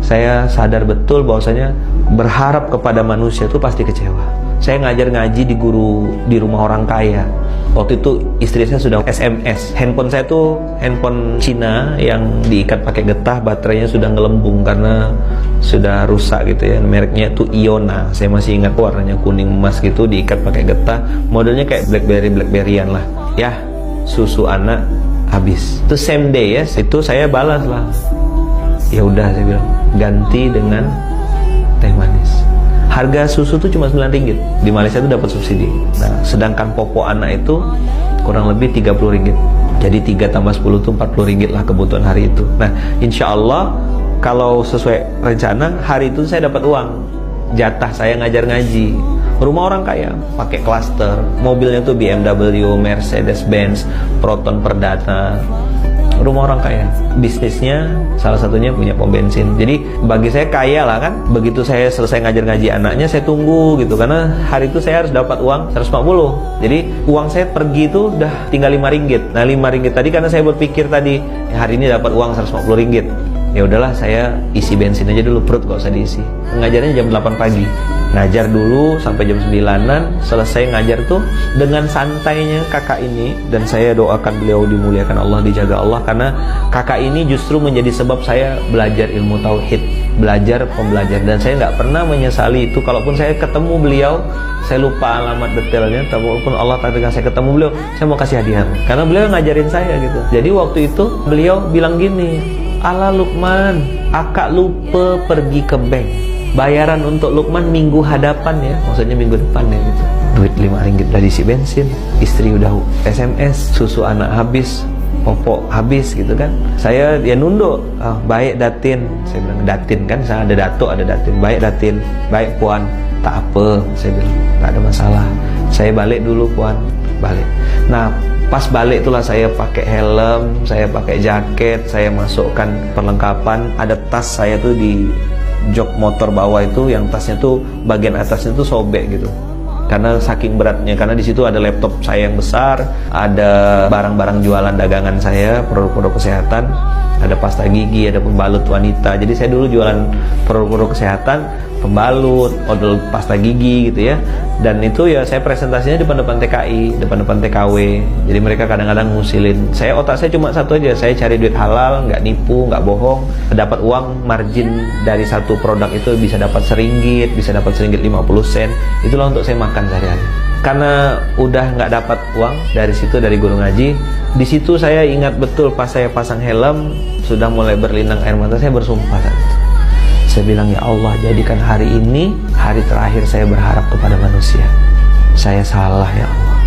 saya sadar betul bahwasanya berharap kepada manusia itu pasti kecewa. Saya ngajar ngaji di rumah orang kaya. Waktu itu istri saya sudah SMS. Handphone saya tuh handphone Cina yang diikat pakai getah, baterainya sudah ngelembung karena sudah rusak gitu ya. Mereknya itu Iona. Saya masih ingat warnanya kuning emas gitu, diikat pakai getah. Modelnya kayak BlackBerry-an lah. Ya, susu anak habis. Itu same day ya. Itu saya balas lah. Ya udah, saya bilang ganti dengan teh manis. Harga susu tuh cuma Rp9. Di Malaysia tuh dapat subsidi. Nah, sedangkan popok anak itu kurang lebih Rp30. Jadi 3 tambah 10 itu Rp40 lah kebutuhan hari itu. Nah, insya Allah kalau sesuai rencana hari itu saya dapat uang. Jatah saya ngajar ngaji. Rumah orang kaya, pakai klaster. Mobilnya tuh BMW, Mercedes-Benz, Proton Perdana. Rumah orang kaya, bisnisnya salah satunya punya pom bensin. Jadi bagi saya kaya lah kan. Begitu saya selesai ngajar ngaji anaknya, saya tunggu gitu, karena hari itu saya harus dapat uang 140. Jadi uang saya pergi itu udah tinggal Rp5. Nah Rp5 tadi karena saya berpikir tadi ya, hari ini dapat uang Rp140. Ya udahlah, saya isi bensin aja dulu, perut gak usah diisi. Ngajarnya jam 8 pagi. Ngajar dulu sampai jam 9-an, selesai ngajar tuh dengan santainya kakak ini. Dan saya doakan beliau dimuliakan Allah, dijaga Allah, karena kakak ini justru menjadi sebab saya belajar ilmu tauhid, belajar pembelajar. Dan saya nggak pernah menyesali itu. Kalaupun saya ketemu beliau, saya lupa alamat detailnya, tapi walaupun Allah takdirkan saya ketemu beliau, saya mau kasih hadiah karena beliau ngajarin saya gitu. Jadi waktu itu beliau bilang gini, "Ala Lukman, akak lupa pergi ke bank. Bayaran untuk Lukman minggu hadapan ya," maksudnya minggu depan ya gitu. Duit Rp5 udah diisi bensin, istri udah SMS, susu anak habis, popok habis gitu kan. Saya ya nunduk, baik Datin, saya bilang Datin kan, saya ada datuk ada Datin, baik Datin, baik Puan, tak apa, saya bilang tak ada masalah. Saya balik dulu Puan, balik. Nah pas balik itulah saya pakai helm, saya pakai jaket, saya masukkan perlengkapan, ada tas saya tuh di jok motor bawah itu, yang tasnya tuh bagian atasnya tuh sobek gitu karena saking beratnya, karena di situ ada laptop saya yang besar, ada barang-barang jualan dagangan saya, produk-produk kesehatan, ada pasta gigi, ada pembalut wanita. Jadi saya dulu jualan produk-produk kesehatan, pembalut, odol pasta gigi gitu ya. Dan itu ya saya presentasinya depan-depan TKI, depan-depan TKW. Jadi mereka kadang-kadang ngusilin. Otak saya cuma satu aja, saya cari duit halal, nggak nipu, nggak bohong. Dapat uang, margin dari satu produk itu bisa dapat RM1, bisa dapat RM1.50. Itulah untuk saya makan sehari-hari. Karena udah nggak dapat uang dari situ, dari guru ngaji, di situ saya ingat betul pas saya pasang helm, sudah mulai berlinang air mata, saya bersumpah saat itu. Saya bilang, ya Allah, jadikan hari ini hari terakhir saya berharap kepada manusia. Saya salah ya Allah.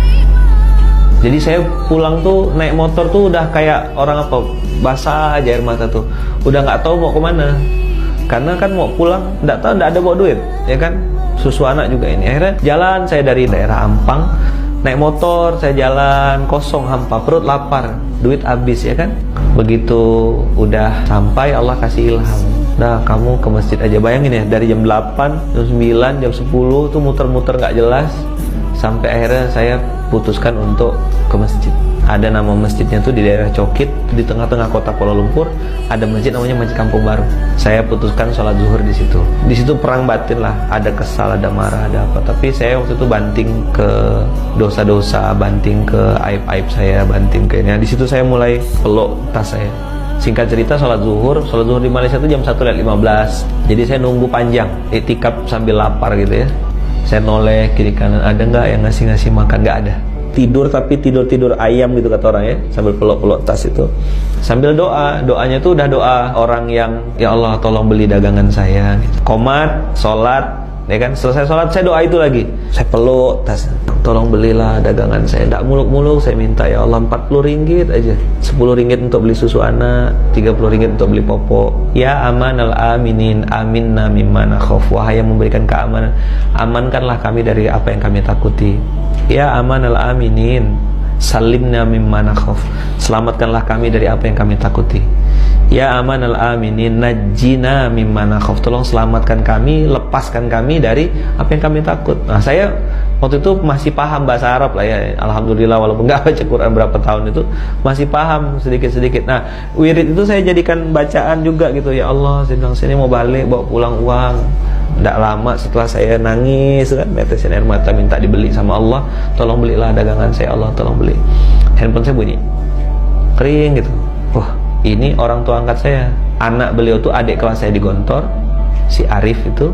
Jadi saya pulang tuh naik motor tuh udah kayak orang apa, basah aja air mata tuh, udah nggak tahu mau kemana. Karena kan mau pulang, nggak tahu, nggak ada bawa duit, ya kan? Susu anak juga ini. Akhirnya jalan saya dari daerah Ampang, naik motor, saya jalan kosong, hampa, perut lapar, duit habis ya kan. Begitu udah sampai, Allah kasih ilham, nah kamu ke masjid aja. Bayangin ya, dari jam 8, jam 9, jam 10 tuh muter-muter gak jelas, sampai akhirnya saya putuskan untuk ke masjid. Ada nama masjidnya tuh di daerah Cokit, di tengah-tengah kota Kuala Lumpur. Ada masjid namanya Masjid Kampung Baru. Saya putuskan sholat zuhur di situ. Di situ perang batin lah, ada kesal, ada marah, ada apa. Tapi saya waktu itu banting ke dosa-dosa, banting ke aib-aib saya, banting ke ini. Di situ saya mulai peluk tas saya. Singkat cerita, sholat zuhur di Malaysia itu jam 1:15. Jadi saya nunggu panjang, iktikaf sambil lapar gitu ya. Saya noleh kiri kanan, ada nggak yang ngasih makan? Nggak ada. Tidur, tapi tidur ayam gitu kata orang ya, sambil peluk-peluk tas itu, sambil doanya tuh udah doa orang yang, ya Allah tolong beli dagangan saya gitu. Komat, sholat, ya kan, selesai sholat saya doa itu lagi, saya peluk tas, tolong belilah dagangan saya, tidak muluk-muluk, saya minta ya Allah Rp40 aja, Rp10 untuk beli susu anak, Rp30 untuk beli popok. Ya amanal aminin, aminna mimma nakhaf, wahai yang memberikan keamanan, amankanlah kami dari apa yang kami takuti. Ya amanal aminin, salimna mimma nakhaf, selamatkanlah kami dari apa yang kami takuti. Ya amanal aminin, najjina mimma nakhaf, tolong selamatkan kami, lepaskan kami dari apa yang kami takut. Nah saya Waktu itu masih paham bahasa Arab lah ya, alhamdulillah, walaupun nggak baca Quran berapa tahun itu masih paham sedikit-sedikit. Nah, wirid itu saya jadikan bacaan juga gitu. Ya Allah, saya bilang sini mau balik bawa pulang uang. Tidak lama setelah saya nangis kan, netesin air mata minta dibeli sama Allah, tolong belilah dagangan saya, Allah tolong beli. Handphone saya bunyi kering gitu. Wah, ini orang tua angkat saya. Anak beliau tuh adik kelas saya di Gontor, si Arif itu.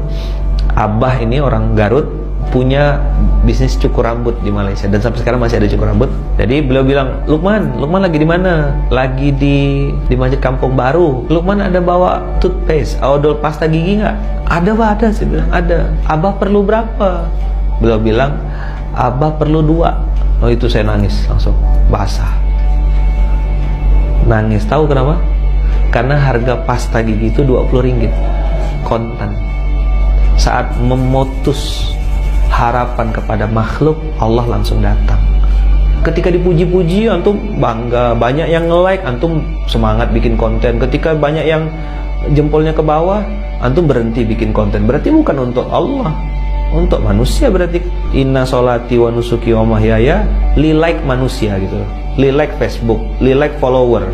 Abah ini orang Garut, punya bisnis cukur rambut di Malaysia dan sampai sekarang masih ada cukur rambut. Jadi beliau bilang, Lukman lagi di mana? Lagi di Masjid Kampung Baru. Lukman ada bawa toothpaste, odol pasta gigi nggak? Ada Pak, ada. Saya bilang ada. Abah perlu berapa? Beliau bilang, Abah perlu 2. Oh, itu saya nangis langsung basah. Nangis, tahu kenapa? Karena harga pasta gigi itu 20 ringgit kontan. Saat memutus harapan kepada makhluk, Allah langsung datang. Ketika dipuji-puji, antum bangga, banyak yang nge-like, antum semangat bikin konten. Ketika banyak yang jempolnya ke bawah, antum berhenti bikin konten. Berarti bukan untuk Allah, untuk manusia. Berarti inna sholati wa nusuki wa mahyaya li like manusia gitu, li like Facebook, li like follower.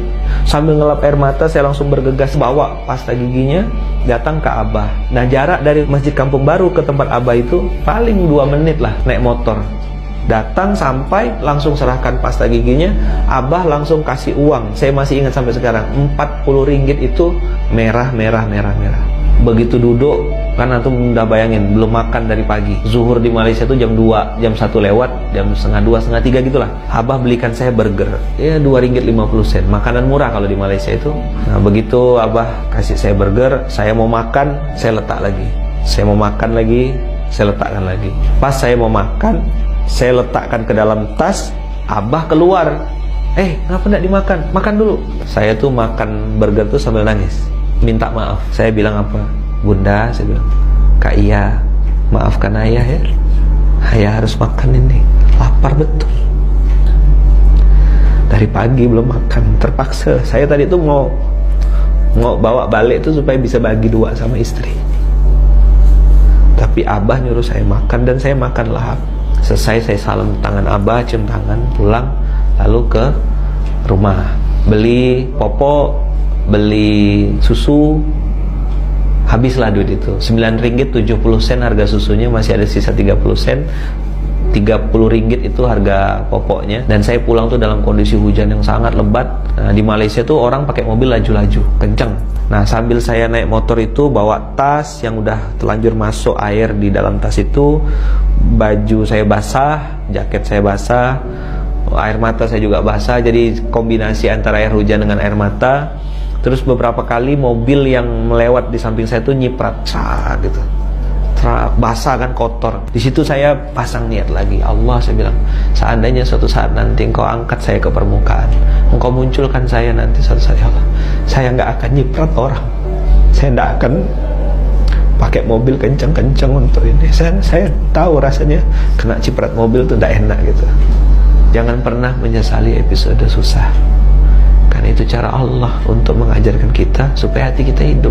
Sambil ngelap air mata, saya langsung bergegas bawa pasta giginya datang ke Abah. Nah, jarak dari Masjid Kampung Baru ke tempat Abah itu paling 2 menit lah naik motor. Datang sampai langsung serahkan pasta giginya, Abah langsung kasih uang. Saya masih ingat sampai sekarang, 40 ringgit itu merah. Begitu duduk, kan antum udah bayangin belum makan dari pagi. Zuhur di Malaysia itu jam 2, jam 1 lewat, jam setengah 2, setengah 3 gitulah. Abah belikan saya burger, ya 2 ringgit 50 sen. Makanan murah kalau di Malaysia itu. Nah, begitu Abah kasih saya burger, saya mau makan, saya letak lagi. Saya mau makan lagi, saya letakkan lagi. Pas saya mau makan, saya letakkan ke dalam tas, Abah keluar. Kenapa enggak dimakan? Makan dulu. Saya tuh makan burger tuh sambil nangis, minta maaf. Saya bilang apa? Bunda, saya bilang, Kak Iya, maafkan ayah ya, ayah harus makan ini, lapar betul. Dari pagi belum makan, terpaksa. Saya tadi tuh mau bawa balik tuh supaya bisa bagi 2 sama istri. Tapi Abah nyuruh saya makan dan saya makan lahap. Selesai saya salam tangan Abah, cium tangan, pulang, lalu ke rumah beli popok, beli susu. Habislah duit itu, 9 ringgit 70 sen harga susunya, masih ada sisa 30 sen. 30 ringgit itu harga popoknya. Dan saya pulang tuh dalam kondisi hujan yang sangat lebat. Nah, di Malaysia tuh orang pakai mobil laju-laju kenceng. Nah, sambil saya naik motor itu bawa tas yang udah terlanjur masuk air di dalam tas itu. Baju saya basah, jaket saya basah, air mata saya juga basah. Jadi kombinasi antara air hujan dengan air mata. Terus beberapa kali mobil yang melewat di samping saya tuh nyiprat, gitu. Basah kan, kotor. Di situ saya pasang niat lagi. Allah, saya bilang, seandainya suatu saat nanti Engkau angkat saya ke permukaan, Engkau munculkan saya nanti suatu saat, ya Allah, saya nggak akan nyiprat orang. Saya nggak akan pakai mobil kencang-kencang untuk ini. Saya tahu rasanya kena ciprat mobil tuh nggak enak gitu. Jangan pernah menyesali episode susah. Karena itu cara Allah untuk mengajarkan kita supaya hati kita hidup.